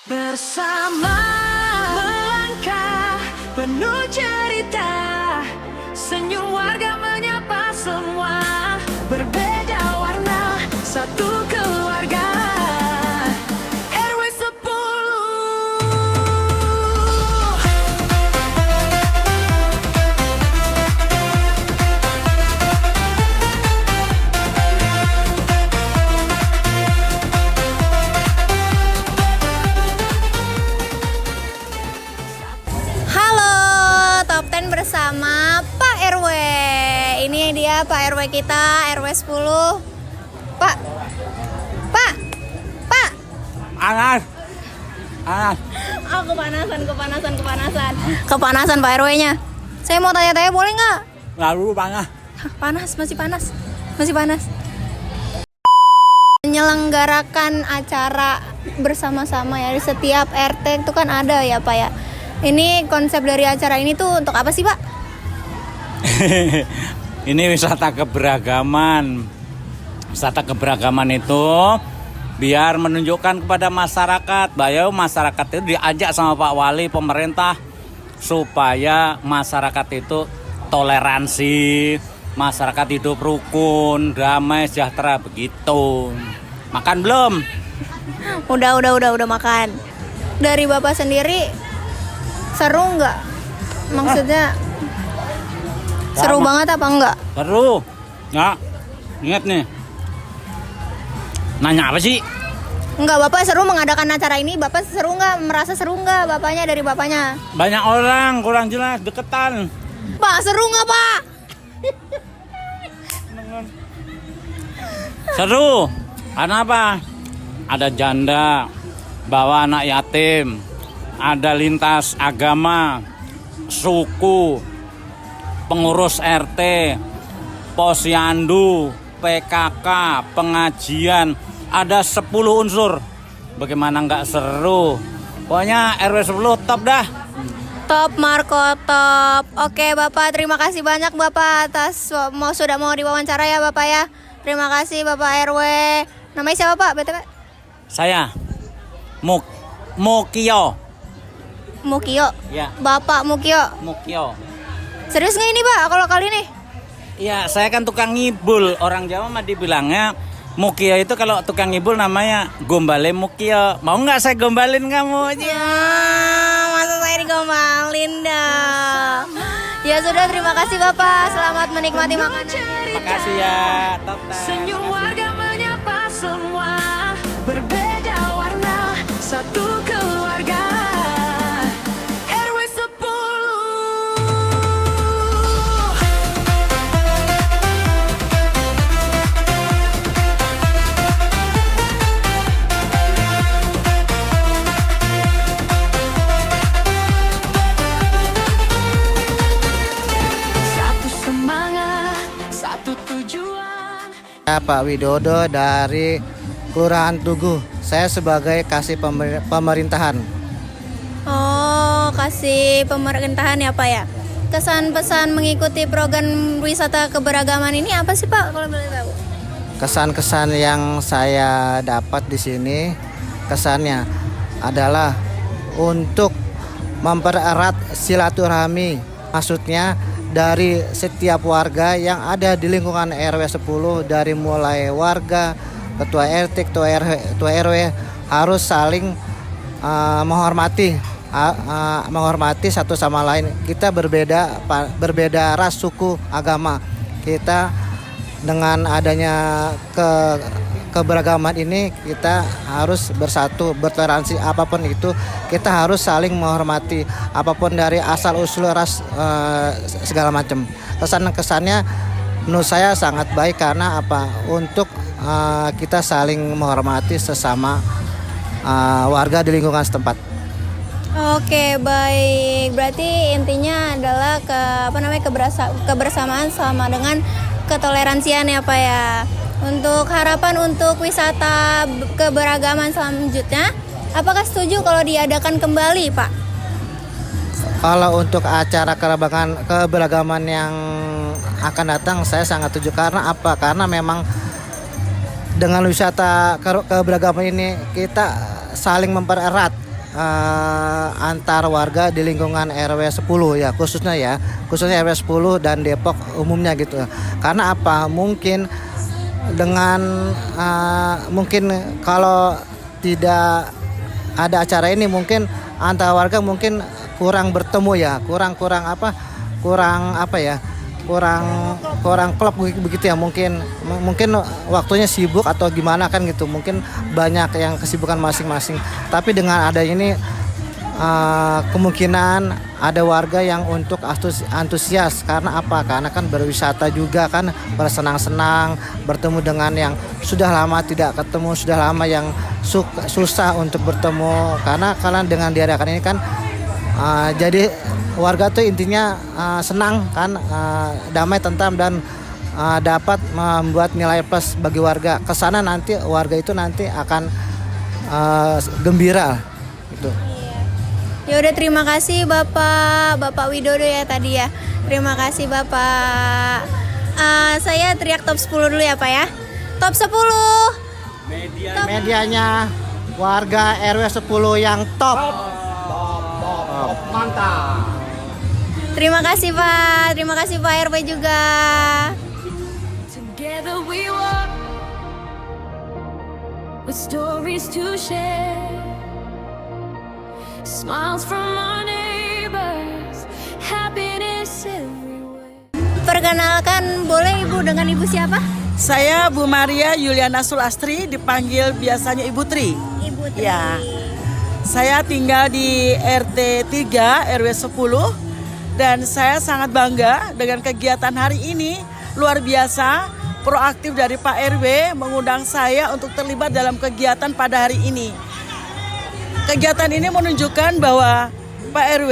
Bersama melangkah penuh cerita, senyum warga menyapa semua, berbeda warna, satu keluarga. RW 10. Halo, Top 10 bersama Pak RW. Ini dia Pak RW kita, RW 10. Pak. Pak. Pak. Panas. Oh, kepanasan Pak RW-nya. Saya mau tanya-tanya boleh nggak? Lalu panas. Hah, masih panas. Menyelenggarakan acara bersama-sama ya di setiap RT itu kan ada ya Pak ya. Ini konsep dari acara ini tuh untuk apa sih Pak? Ini wisata keberagaman. Wisata keberagaman itu biar menunjukkan kepada masyarakat bahwa masyarakat itu diajak sama Pak Wali pemerintah supaya masyarakat itu toleransi, masyarakat hidup rukun, damai, sejahtera begitu. Makan belum? Udah makan. Dari Bapak sendiri seru nggak? Maksudnya seru banget apa enggak? Seru. Ya, ingat nih. Nanya apa sih? Enggak, Bapak seru mengadakan acara ini. Bapak seru nggak? Merasa seru nggak bapaknya dari bapaknya? Banyak orang, kurang jelas, deketan. Pak, seru nggak Pak? Seru. Karena apa? Ada janda, bawa anak yatim, ada lintas agama, suku, pengurus RT, posyandu, PKK, pengajian, ada 10 unsur. Bagaimana nggak seru? Pokoknya RW 10 top dah. Top Marco top. Oke Bapak, terima kasih banyak Bapak atas sudah mau diwawancara ya Bapak ya. Terima kasih Bapak RW. Namanya siapa Pak? BTW? Saya Mukio. Mukio. Ya, Bapak Mukio. Mukio. Serius nggak ini Pak kalau kali ini? Iya, saya kan tukang ngibul. Orang Jawa mah dibilangnya Mukio itu kalau tukang ngibul namanya gombale Mukio. Mau nggak saya gombalin kamu? Ya, masa saya digombalin dah. Ya sudah, terima kasih Bapak. Selamat menikmati makanannya. Makasih ya, Top 10. Senyum warga menyapa semua, berbeda warna, satu keluarga. RW 10. Satu semangat, satu tujuan. Pak Widodo dari Kelurahan Tugu. Saya sebagai kasih pemerintahan. Oh, kasih pemerintahan ya Pak ya. Kesan pesan mengikuti program wisata keberagaman ini apa sih Pak kalau boleh tahu? Kesan-kesan yang saya dapat di sini, kesannya adalah untuk mempererat silaturahmi. Maksudnya dari setiap warga yang ada di lingkungan RW 10, dari mulai warga, ketua RT, ketua RW harus saling menghormati satu sama lain. Kita berbeda ras, suku, agama. Kita dengan adanya keberagaman ini kita harus bersatu, bertoleransi apapun itu. Kita harus saling menghormati apapun dari asal usul ras, segala macam. Kesannya menurut saya sangat baik karena apa? Untuk kita saling menghormati sesama warga di lingkungan setempat. Oke, baik. Berarti intinya adalah kebersamaan sama dengan ketoleransian ya Pak ya. Untuk harapan untuk wisata keberagaman selanjutnya, apakah setuju kalau diadakan kembali Pak? Kalau untuk acara keberagaman yang akan datang, saya sangat setuju. Karena apa? Karena memang dengan wisata keberagaman ini kita saling mempererat antar warga di lingkungan RW 10 ya, khususnya RW 10 dan Depok umumnya gitu. Karena apa? Mungkin dengan mungkin kalau tidak ada acara ini mungkin antar warga mungkin kurang bertemu ya, kurang klop begitu ya, mungkin waktunya sibuk atau gimana kan gitu, mungkin banyak yang kesibukan masing-masing. Tapi dengan ada ini kemungkinan ada warga yang untuk antusias karena apa? Karena kan berwisata juga kan, bersenang-senang, bertemu dengan yang sudah lama tidak ketemu, sudah lama yang susah untuk bertemu. Karena dengan diadakan ini kan jadi warga tuh intinya senang kan, damai, tentram, dan dapat membuat nilai plus bagi warga. Kesana nanti warga itu nanti akan gembira gitu. Ya udah, terima kasih Bapak Widodo ya tadi ya. Terima kasih Bapak. Saya teriak top 10 dulu ya Pak ya. Top 10. Medianya warga RW 10 yang top. Mantap. Terima kasih Pak. Terima kasih Pak RW juga. Together we walk with stories to share, smiles from our neighbors, happiness everywhere. Perkenalkan, boleh Ibu dengan Ibu siapa? Saya Bu Maria Yuliana Sulastri, dipanggil biasanya Ibu Tri. Ibu Tri. Ya. Saya tinggal di RT 3 RW 10 dan saya sangat bangga dengan kegiatan hari ini. Luar biasa, proaktif dari Pak RW mengundang saya untuk terlibat dalam kegiatan pada hari ini. Kegiatan ini menunjukkan bahwa Pak RW,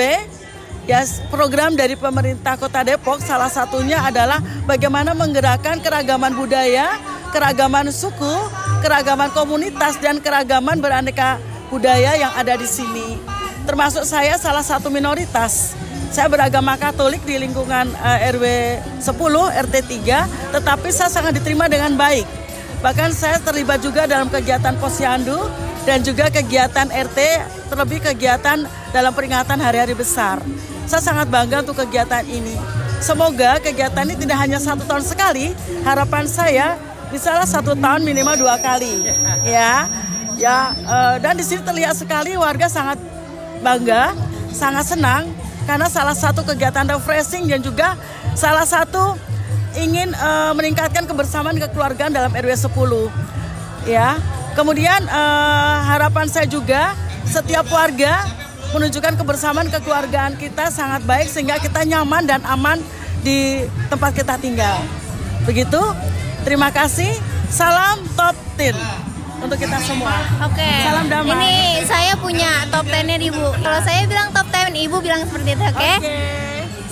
ya, program dari pemerintah Kota Depok salah satunya adalah bagaimana menggerakkan keragaman budaya, keragaman suku, keragaman komunitas, dan keragaman beraneka budaya yang ada di sini. Termasuk saya salah satu minoritas. Saya beragama Katolik di lingkungan RW 10 RT 3, tetapi saya sangat diterima dengan baik. Bahkan saya terlibat juga dalam kegiatan Posyandu dan juga kegiatan RT, terlebih kegiatan dalam peringatan hari-hari besar. Saya sangat bangga untuk kegiatan ini. Semoga kegiatan ini tidak hanya 1 tahun sekali, harapan saya misalnya 1 tahun minimal 2 kali. Dan di sini terlihat sekali warga sangat bangga, sangat senang karena salah satu kegiatan refreshing dan juga salah satu ingin meningkatkan kebersamaan kekeluargaan dalam RW 10. Ya. Kemudian harapan saya juga setiap warga menunjukkan kebersamaan kekeluargaan kita sangat baik sehingga kita nyaman dan aman di tempat kita tinggal. Begitu. Terima kasih. Salam top 10 untuk kita semua. Oke. Salam damai. Ini saya punya top 10-nya Ibu. Kalau saya bilang top 10, Ibu bilang seperti itu, oke?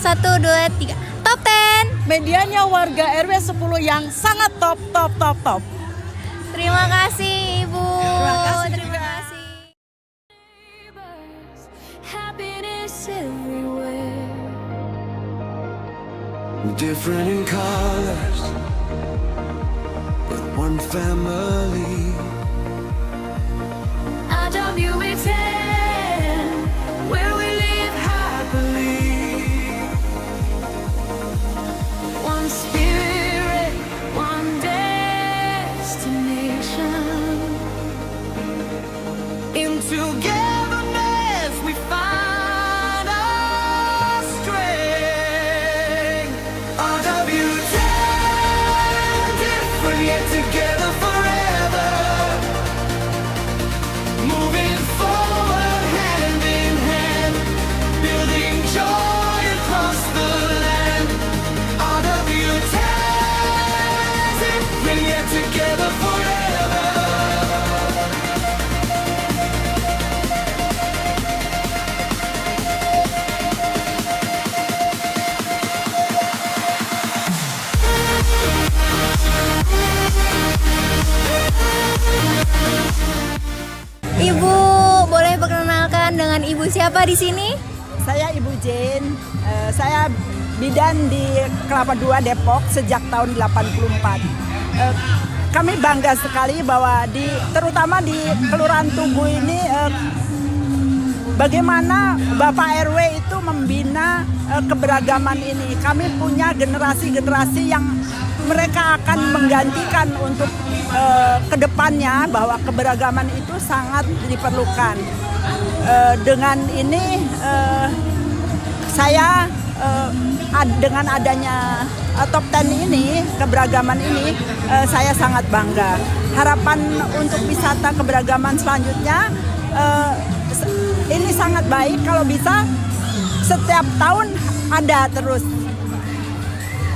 1, 2, 3. Top 10. Medianya warga RW 10 yang sangat top. Terima kasih Ibu. Terima kasih. Terima kasih. Happiness everywhere. Different in colors, but one family. RWA10, where we live happily. One spirit, one destination. In togetherness we find our strength. RWA10, different yet together forever. Moving forward hand in hand, building joy across the land. RWA10, different yet together forever. Ibu, boleh perkenalkan dengan Ibu siapa di sini? Saya Ibu Jane, saya bidan di Kelapa II Depok sejak tahun 84. Kami bangga sekali bahwa terutama di Kelurahan Tugu ini bagaimana Bapak RW itu membina keberagaman ini. Kami punya generasi-generasi yang mereka akan menggantikan untuk kedepannya, bahwa keberagaman itu sangat diperlukan. Dengan ini saya dengan adanya top 10 ini, keberagaman ini, saya sangat bangga. Harapan untuk wisata keberagaman selanjutnya ini sangat baik kalau bisa setiap tahun ada terus.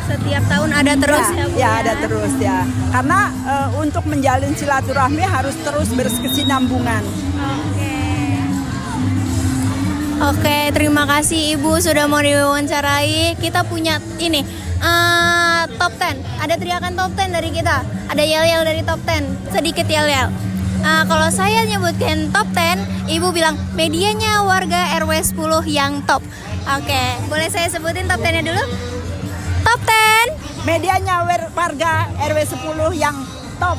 Setiap tahun ada terus ya, Bu, ya ada terus ya. Karena untuk menjalin silaturahmi harus terus berkesinambungan. Oke, terima kasih Ibu sudah mau diwawancarai. Kita punya ini top 10. Ada teriakan top 10 dari kita. Ada yel-yel dari top 10. Sedikit yel-yel. Kalau saya nyebutkan top 10, Ibu bilang medianya warga RW 10 yang top. Oke, boleh saya sebutin top 10-nya dulu? Top 10. Medianya warga RW 10 yang top.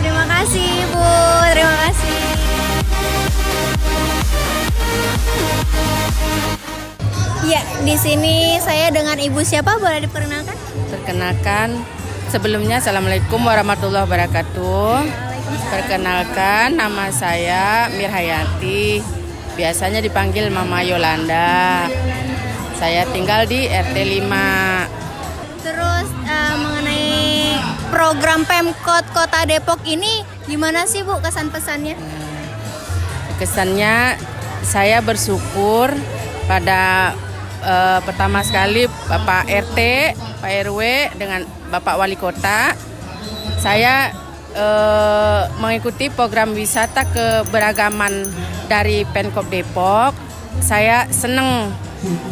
Terima kasih Ibu, terima kasih. Ya, di sini saya dengan Ibu siapa, boleh diperkenalkan? Perkenalkan, sebelumnya Assalamualaikum warahmatullahi wabarakatuh. Perkenalkan, nama saya Mirhayati, biasanya dipanggil Mama Yolanda. Saya tinggal di RT 5. Terus mengenai program Pemkot Kota Depok ini gimana sih Bu kesan pesannya? Kesannya saya bersyukur pada pertama sekali Bapak RT, Pak RW dengan Bapak Wali Kota. Saya mengikuti program wisata keberagaman dari Pemkot Depok. Saya senang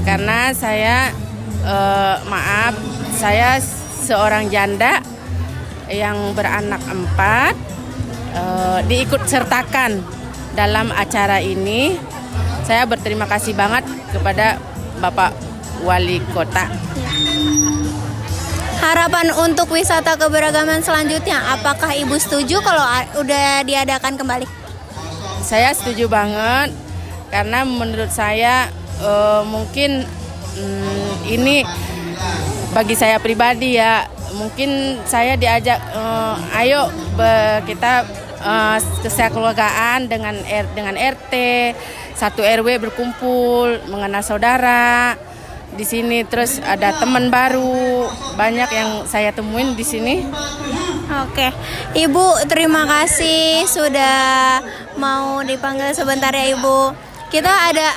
karena saya saya seorang janda yang beranak 4, diikut sertakan dalam acara ini. Saya berterima kasih banget kepada Bapak Wali Kota. Harapan untuk wisata keberagaman selanjutnya, apakah Ibu setuju kalau udah diadakan kembali? Saya setuju banget karena menurut saya mungkin ini bagi saya pribadi ya, mungkin saya diajak ayo kita kekeluargaan dengan RT, satu RW berkumpul mengenal saudara di sini, terus ada teman baru, banyak yang saya temuin di sini. Oke, Ibu terima kasih sudah mau dipanggil sebentar ya Ibu. Kita ada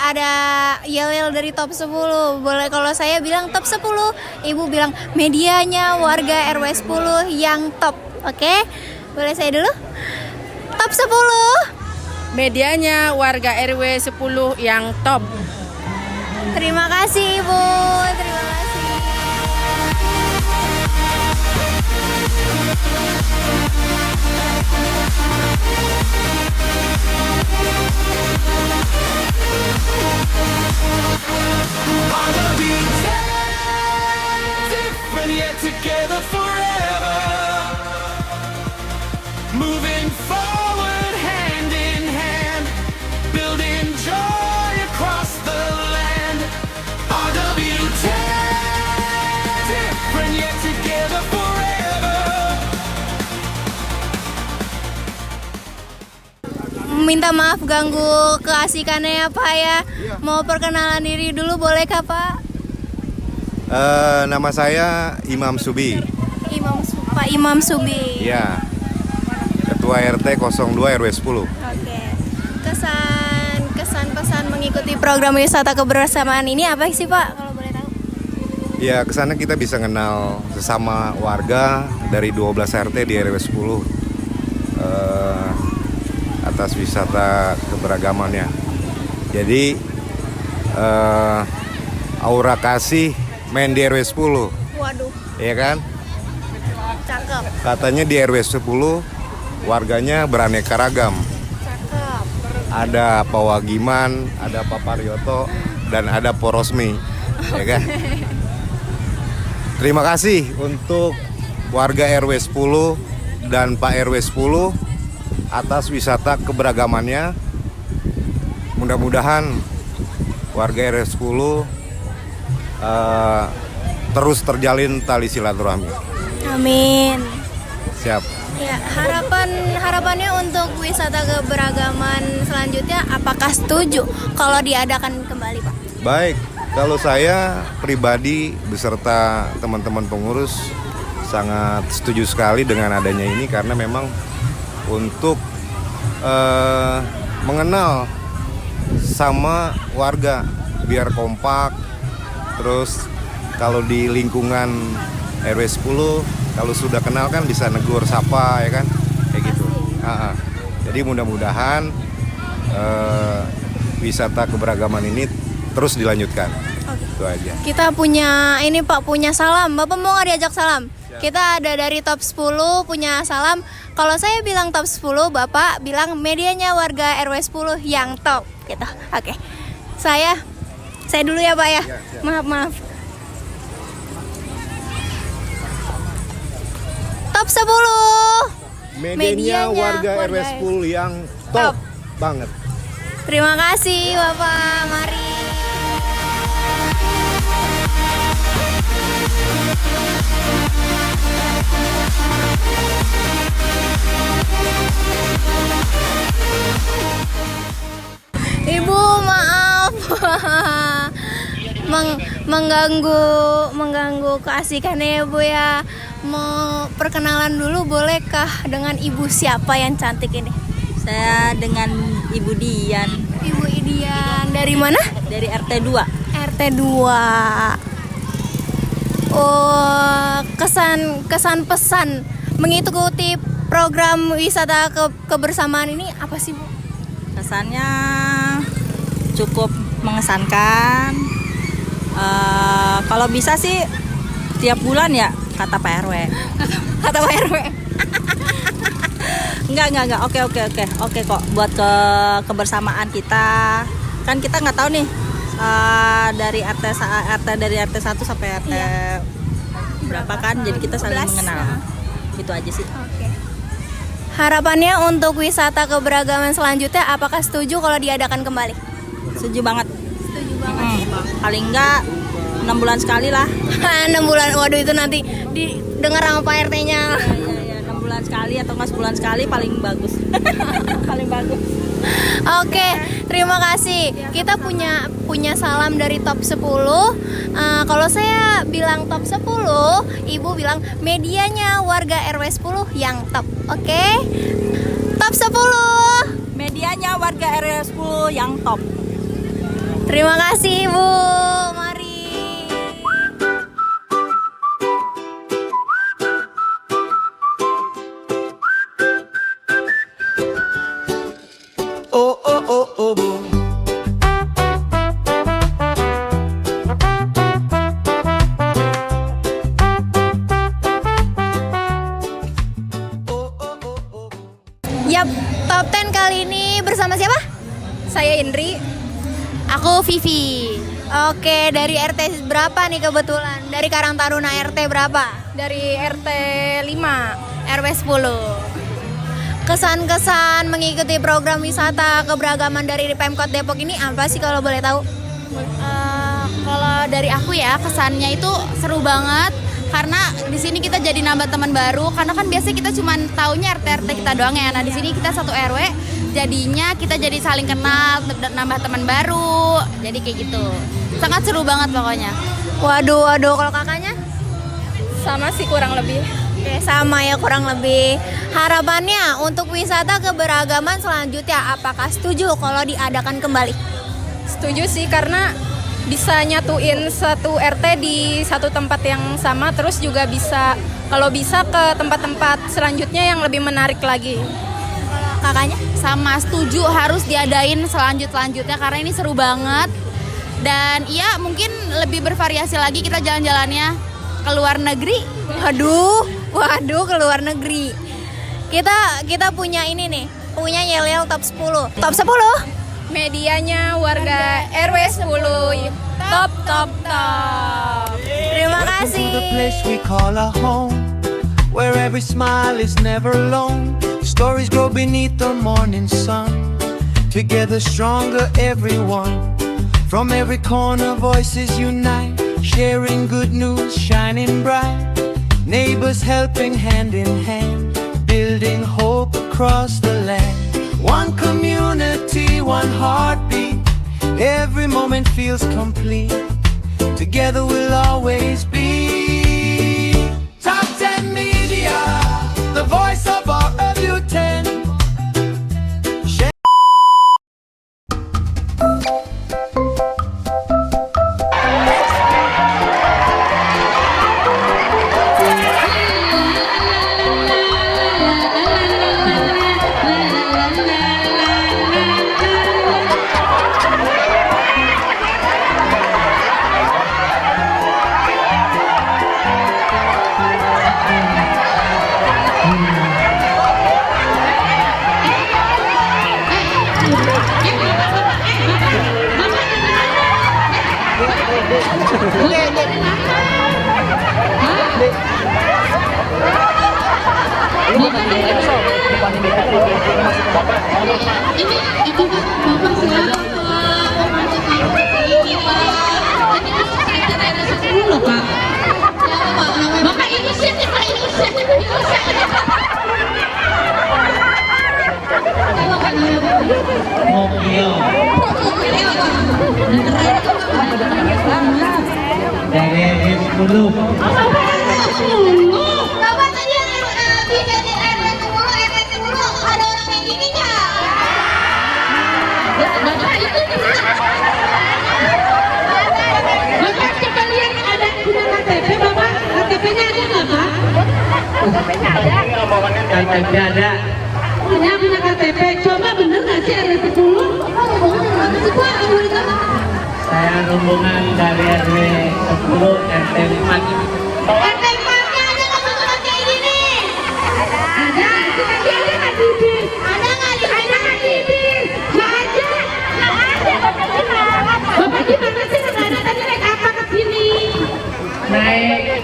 yel-yel dari top 10. Boleh kalau saya bilang top 10, Ibu bilang medianya warga RW 10 yang top. Oke? Boleh saya dulu? Top 10. Medianya warga RW 10 yang top. Terima kasih Ibu. Terima kasih. Wanna be different yet together forever. Moving forward hand in hand, building joy across the land. RWT, different yet together forever. Minta maaf ganggu keasikannya ya Pak ya. Mau perkenalan diri dulu bolehkah Pak? Nama saya Imam Subi. Pak Imam Subi. Ya. Ketua RT 02 RW 10. Oke. Kesan pesan mengikuti program wisata kebersamaan ini apa sih Pak kalau boleh tahu? Ya, kesana kita bisa kenal sesama warga dari 12 RT di RW 10 atas wisata keberagamannya. Jadi aura kasih main di RW 10. Waduh, Ya kan? cakep. Katanya di RW 10 warganya beraneka ragam. Cakep. Ada Pak Wagiman, ada Pak Paryoto, dan ada Pak Rosmi. Ya kan? Terima kasih untuk warga RW 10 dan Pak RW 10 atas wisata keberagamannya mudah-mudahan warga RW 10 terus terjalin tali silaturahmi. Amin. Siap. Ya, harapannya untuk wisata keberagaman selanjutnya apakah setuju kalau diadakan kembali, Pak? Baik, kalau saya pribadi beserta teman-teman pengurus sangat setuju sekali dengan adanya ini karena memang untuk mengenal sama warga biar kompak. Terus kalau di lingkungan RW 10 kalau sudah kenal kan bisa negur sapa ya kan kayak gitu. Jadi mudah-mudahan wisata keberagaman ini terus dilanjutkan. Itu aja. Kita punya ini Pak, punya salam. Bapak mau nggak diajak salam? Kita ada dari top 10 punya salam. Kalau saya bilang top 10, Bapak bilang medianya warga RW 10 yang top gitu. Oke. Saya dulu ya Pak ya. Maaf. Top 10. Medianya warga RW 10 yang top banget. Terima kasih Bapak, mari. Ibu maaf mengganggu keasikannya ya Bu ya. Mau perkenalan dulu bolehkah dengan ibu siapa yang cantik ini? Saya dengan Ibu Dian. Ibu Dian dari mana? Dari RT 2. RT 2. Oh, kesan pesan mengikuti program wisata kebersamaan ini apa sih Bu? Kesannya cukup mengesankan. Kalau bisa sih tiap bulan ya kata Pak RW. Kata Pak RW. Enggak. Oke kok buat kebersamaan kita. Kan kita nggak tahu nih dari RT 1 sampai RT berapa kan. Jadi kita saling 12, mengenal. Itu aja sih. Oke. Harapannya untuk wisata keberagaman selanjutnya apakah setuju kalau diadakan kembali? Setuju banget. Setuju banget. Paling enggak 6 bulan sekali lah. 6 bulan. Waduh itu nanti didengar sama Pak RT-nya. Iya, 6 bulan sekali atau enggak sebulan sekali paling bagus. Paling bagus. Oke, terima kasih. Kita punya salam dari top 10. Kalau saya bilang top 10, Ibu bilang medianya warga RW 10 yang top. Oke? Top 10. Medianya warga RW 10 yang top. Terima kasih, Ibu. Mari. Oh. Yap, top 10 kali ini bersama siapa? Saya Indri. Aku Vivi. Oke, dari RT berapa nih kebetulan? Dari Karang Taruna RT berapa? Dari RT 5. RW 10. Kesan-kesan mengikuti program wisata keberagaman dari Pemkot Depok ini apa sih kalau boleh tahu? Kalau dari aku ya, kesannya itu seru banget. Karena di sini kita jadi nambah teman baru. Karena kan biasanya kita cuma taunya RT kita doang ya. Nah di sini kita satu RW, jadinya kita jadi saling kenal, nambah teman baru. Jadi kayak gitu. Sangat seru banget pokoknya. Waduh, kalau kakaknya? Sama sih kurang lebih. Oke, sama ya kurang lebih. Harapannya untuk wisata keberagaman selanjutnya, apakah setuju kalau diadakan kembali? Setuju sih karena bisa nyatuin satu RT di satu tempat yang sama, terus juga bisa kalau bisa ke tempat-tempat selanjutnya yang lebih menarik lagi. Kakaknya? Sama, setuju harus diadain selanjutnya karena ini seru banget. Dan iya mungkin lebih bervariasi lagi kita jalan-jalannya ke luar negeri. Waduh ke luar negeri. Kita punya ini nih, punya Yel-Yel top 10. Top 10? Medianya warga RW 10 top. Terima kasih. The place we call a home, where every smile is never alone. Stories grow beneath the morning sun. Together stronger, everyone. From every corner, voices unite. Sharing good news, shining bright. Neighbors helping hand in hand. Building hope across the land. One community, one heartbeat. Every moment feels complete. Together we'll always be. Top 10 Media, the voice of our RW10. Dari RW 10. Bapak tadi bisa di RW 10 ada orang kayak gini nggak? Bapak itu Bapak sekalian ada punya KTP, Bapak KTP-nya ada nggak, Pak? KTP-nya ada. KTP ada. Punya KTP, coba bener nggak sih RW 10? Saya rombongan dari RW 10 RT 4. RT 4-nya ada nggak beneran kayak gini? Ada. Ada nggak bibir? Ada nggak di bibir? Nggak ada. Bapak gimana sih nggak ada? Tadi naik apa ke sini? Naik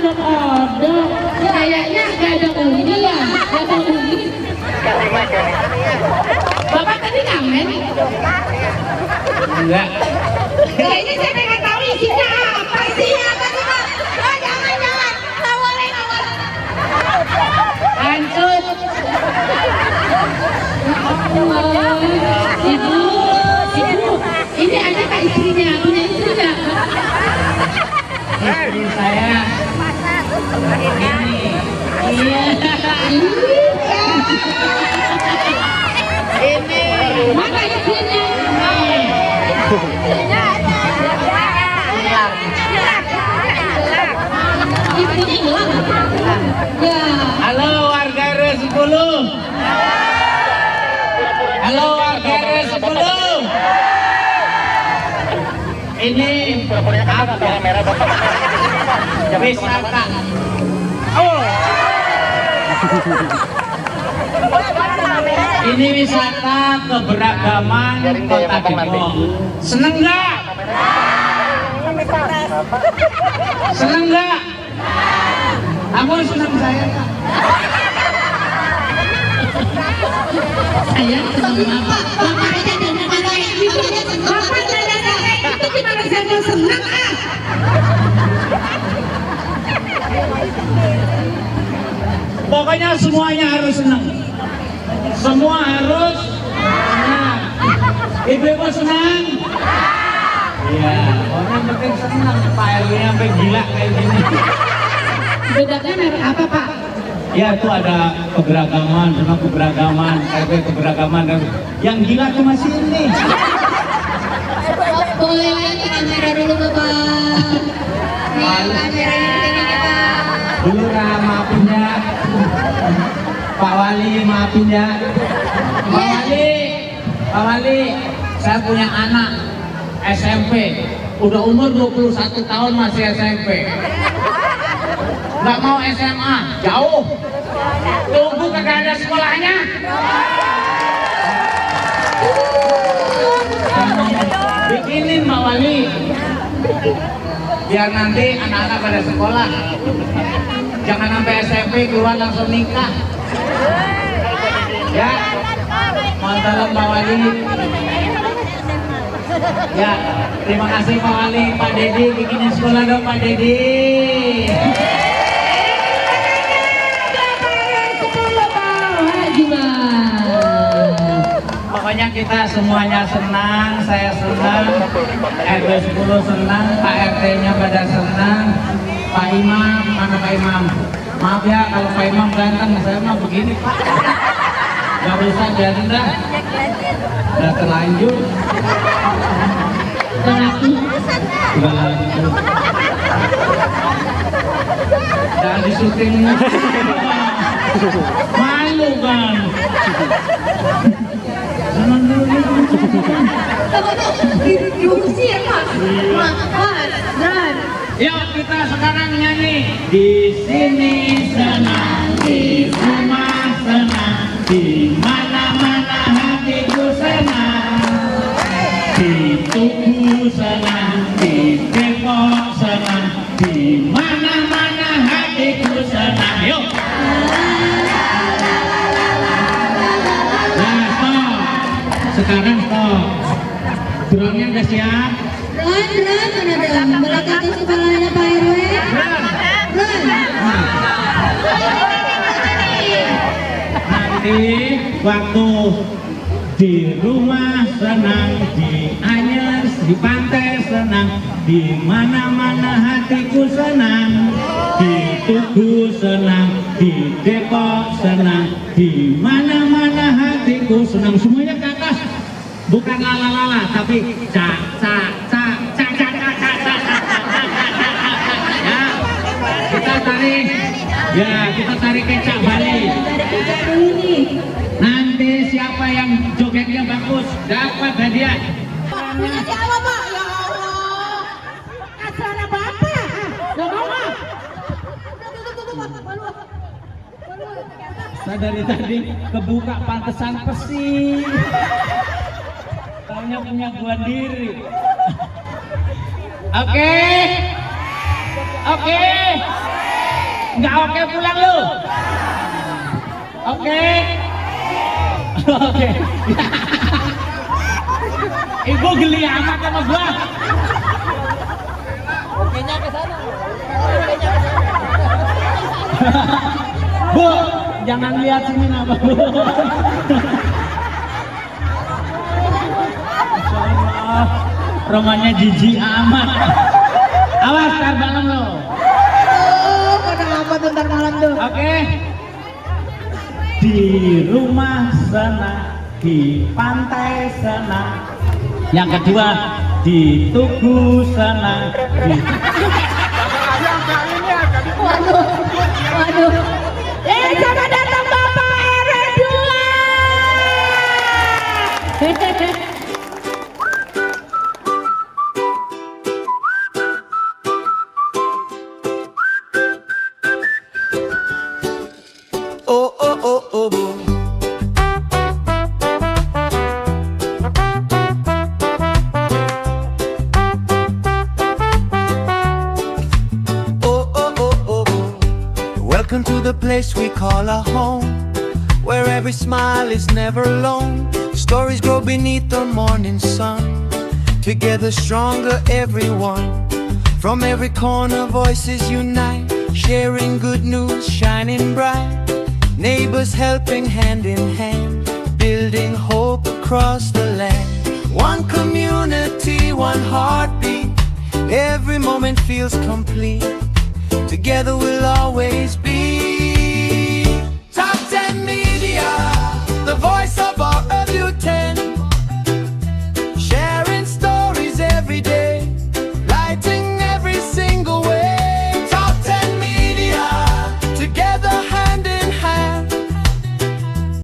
odong-odong. Kayaknya nggak ada uni ya. Bapak tadi ngamen? Enggak. Kayaknya saya pengen tahu isinya apa sih? Apa sih, Pak? Oh, jangan. Nggak boleh. Hancur. Ibu, ini ada kak istrinya? Punya istri nggak? Istri saya. Iya. Ini. Mana istrinya? Istrinya hilang. Ya. Halo warga RW 10. Halo warga RW 10. Ini apa? Wisata. Oh. Ini wisata keberagaman Kota Depok. Seneng nggak? Seneng nggak? Kamu seneng saya nggak? Saya senang Bapak. Bapak aja dengan kayak gitu. Bapak saya itu gimana saya mau senang ah? Pokoknya semuanya harus senang. Semua harus senang. Ibu-ibu senang? Iya, orang penting senang. Pak RW sampai gila kayak gini. Bedanya merek apa, Pak? Ya itu ada keberagaman, senang keberagaman, RW keberagaman dan yang gila cuma sini. Boleh lagi kamera dulu, Bapak. Nih, kamera ini Pak. Dulu maafin ya. Pak Wali maafin ya. Pak Wali, saya punya anak SMP, udah umur 21 tahun masih SMP. Nggak mau SMA, jauh. Tunggu kagak ada sekolahnya. Bikinin Pak Wali, biar nanti anak-anak pada sekolah. Jangan sampai SMP keluar langsung nikah. Ya, mantan Pak Wali. Ya, terima kasih Pak Wali, Pak Dedi, bikinin sekolah dong Pak Dedi. Pokoknya kita semuanya senang, saya senang, RW 10 senang, Pak RT-nya pada senang, Pak Imam, mana Pak Imam? Maaf ya kalau Pak Imam ganteng, saya mah begini Pak. Gak usah biarin dah. Udah terlanjur. Udah lanjut. Jangan disuting. Malu kan. Jangan dulu. Diusir Pak. Yuk kita sekarang nyanyi. Di sini senang, di rumah senang, di mana-mana hatiku senang, di Tugu senang, di Depok senang, di mana-mana hatiku senang. Yuk. Nah, stop. Sekarang stop. Drumnya udah siap? Mana dong? Belakang ke kepalanya Pak RW. Nanti waktu di rumah senang, di Anyes, di pantai senang, di mana-mana hatiku senang, di Tugu senang, di Depok senang, di mana-mana hatiku senang. Semuanya ke atas, bukan lala-lala, tapi cak cak cak cak cak cak cak cak. Ya, kita tarik. Ya, kita tarik kecak balik. Nanti siapa yang jogetnya bagus dapat hadiah. Punya siapa Pak? Ya Allah. Acara Bapak. Gak mau Pak. Saya dari tadi kebuka pantesan pesi. Taunya punya gua diri. Oke. Oke. Nggak oke pulang lu. Oke. Oke. Ibu geli amat sama gua. Okenya ke sana. Bu, jangan lihat sini nama Bu. Insyaallah, romanya jijik amat. Awas tar malam lo. Bentar malam tuh. Oke. Di rumah sana, di pantai sana. Yang kedua, di Tugu sana. Waduh. Selamat datang Bapak RW 2. Oh, oh, oh, oh, oh. Oh, oh, oh, oh, oh. Welcome to the place we call our home, where every smile is never alone. Stories grow beneath the morning sun, together stronger everyone. From every corner voices unite, sharing good news, shining bright. Neighbors helping hand in hand, building hope across the land. One community, one heartbeat, every moment feels complete. Together we'll always be